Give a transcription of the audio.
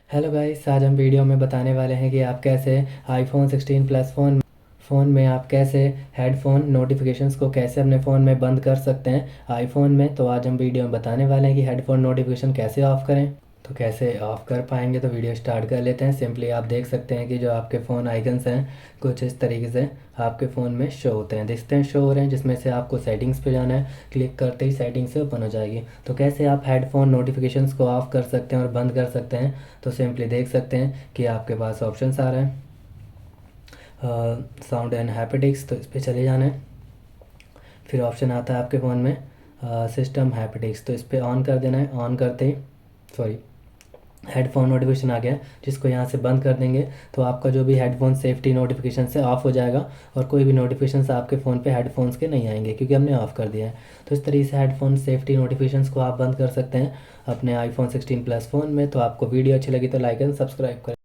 Hello guys, आज हम video में बताने वाले हैं कि आप कैसे आईफोन 16 प्लस फ़ोन में आप कैसे हेडफोन नोटिफिकेशंस को कैसे अपने फ़ोन में बंद कर सकते हैं आईफोन में। तो आज हम वीडियो में बताने वाले हैं कि हेडफोन नोटिफिकेशन कैसे ऑफ़ करें। तो कैसे ऑफ़ कर पाएंगे, तो वीडियो स्टार्ट कर लेते हैं। सिंपली आप देख सकते हैं कि जो आपके फ़ोन आइकन्स हैं कुछ इस तरीके से आपके फ़ोन में शो होते हैं, दिखते हैं, शो हो रहे हैं, जिसमें से आपको सेटिंग्स पे जाना है। क्लिक करते ही सेटिंग्स से ओपन हो जाएगी। तो कैसे आप हेडफोन नोटिफिकेशंस को ऑफ़ कर सकते हैं और बंद कर सकते हैं, तो सिंपली देख सकते हैं कि आपके पास ऑप्शंस आ रहे हैं। साउंड एंड हैप्टिक्स, तो इस पर चले जाना है। फिर ऑप्शन आता है आपके फ़ोन में सिस्टम हैप्टिक्स, तो इस पर ऑन कर देना है। ऑन करते ही हेडफोन नोटिफिकेशन आ गया, जिसको यहाँ से बंद कर देंगे तो आपका जो भी हेडफोन सेफ्टी नोटिफिकेशन से ऑफ हो जाएगा और कोई भी नोटिफिकेशन आपके फ़ोन पे हेडफोन्स के नहीं आएंगे, क्योंकि हमने ऑफ़ कर दिया है। तो इस तरीके से हेडफोन सेफ्टी नोटिफिकेशंस को आप बंद कर सकते हैं अपने आईफोन 16 प्लस फ़ोन में। तो आपको वीडियो अच्छी लगी तो लाइक एंड सब्सक्राइब करें।